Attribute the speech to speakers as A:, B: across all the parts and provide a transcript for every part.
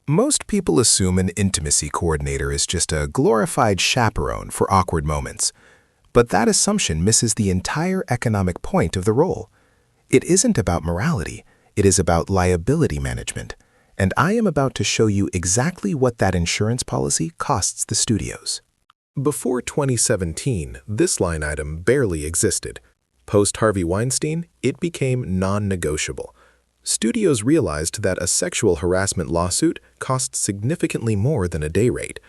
A: Most people assume an intimacy coordinator is just a glorified chaperone for awkward moments. But that assumption misses the entire economic point of the role. It isn't about morality, it is about liability management. And I am about to show you exactly what that insurance policy costs the studios. Before 2017, this line item barely existed. Post-Harvey Weinstein, it became non-negotiable. Studios realized that a sexual harassment lawsuit cost significantly more than a day rate.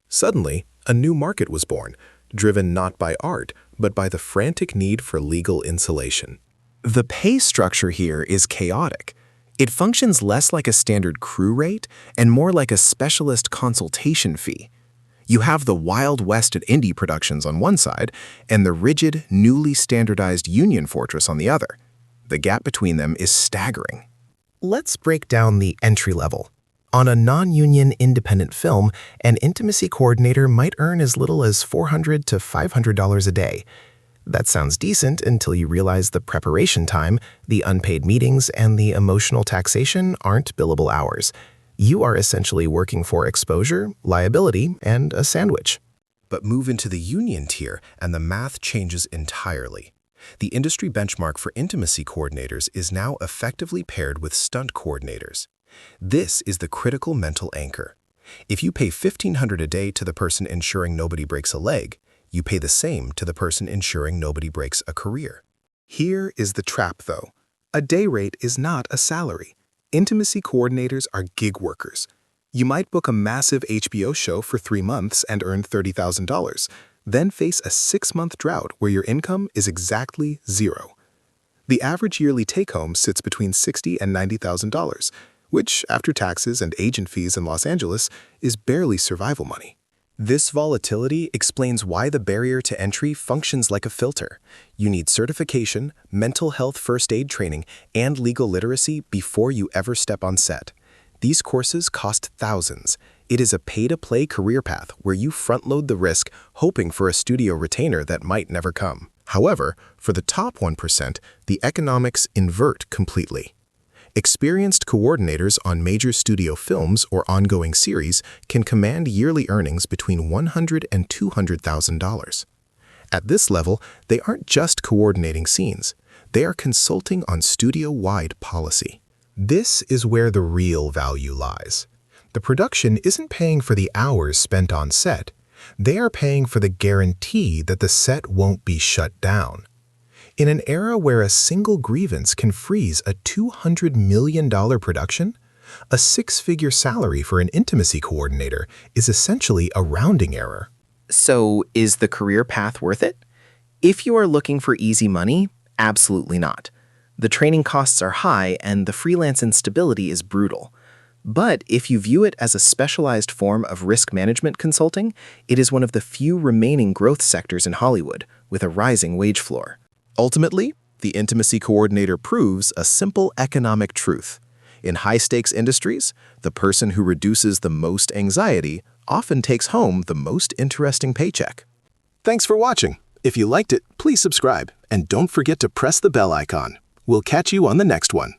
A: Suddenly, a new market was born, driven not by art, but by the frantic need for legal insulation.
B: The pay structure here is chaotic. It functions less like a standard crew rate and more like a specialist consultation fee. You have the Wild West at indie productions on one side and the rigid, newly standardized union fortress on the other. The gap between them is staggering.
A: Let's break down the entry level. On a non-union independent film, an intimacy coordinator might earn as little as $400 to $500 a day. That sounds decent until you realize the preparation time, the unpaid meetings, and the emotional taxation aren't billable hours. You are essentially working for exposure, liability, and a sandwich.
C: But move into the union tier and the math changes entirely. The industry benchmark for intimacy coordinators is now effectively paired with stunt coordinators. This is the critical mental anchor. If you pay $1,500 a day to the person ensuring nobody breaks a leg, you pay the same to the person ensuring nobody breaks a career.
A: Here is the trap, though. A day rate is not a salary. Intimacy coordinators are gig workers. You might book a massive HBO show for 3 months and earn $30,000, then face a 6-month drought where your income is exactly zero. The average yearly take-home sits between $60,000 and $90,000, which, after taxes and agent fees in Los Angeles, is barely survival money.
C: This volatility explains why the barrier to entry functions like a filter. You need certification, mental health first aid training, and legal literacy before you ever step on set. These courses cost thousands. It is a pay-to-play career path where you front-load the risk, hoping for a studio retainer that might never come. However, for the top 1%, the economics invert completely. Experienced coordinators on major studio films or ongoing series can command yearly earnings between $100,000 and $200,000. At this level, they aren't just coordinating scenes. They are consulting on studio-wide policy. This is where the real value lies. The production isn't paying for the hours spent on set. They are paying for the guarantee that the set won't be shut down. In an era where a single grievance can freeze a $200 million production, a 6-figure salary for an intimacy coordinator is essentially a rounding error.
B: So, is the career path worth it? If you are looking for easy money, absolutely not. The training costs are high and the freelance instability is brutal. But if you view it as a specialized form of risk management consulting, it is one of the few remaining growth sectors in Hollywood, with a rising wage floor.
C: Ultimately, the intimacy coordinator proves a simple economic truth. In high-stakes industries, the person who reduces the most anxiety often takes home the most interesting paycheck. Thanks for watching. If you liked it, please subscribe, and don't forget to press the bell icon. We'll catch you on the next one.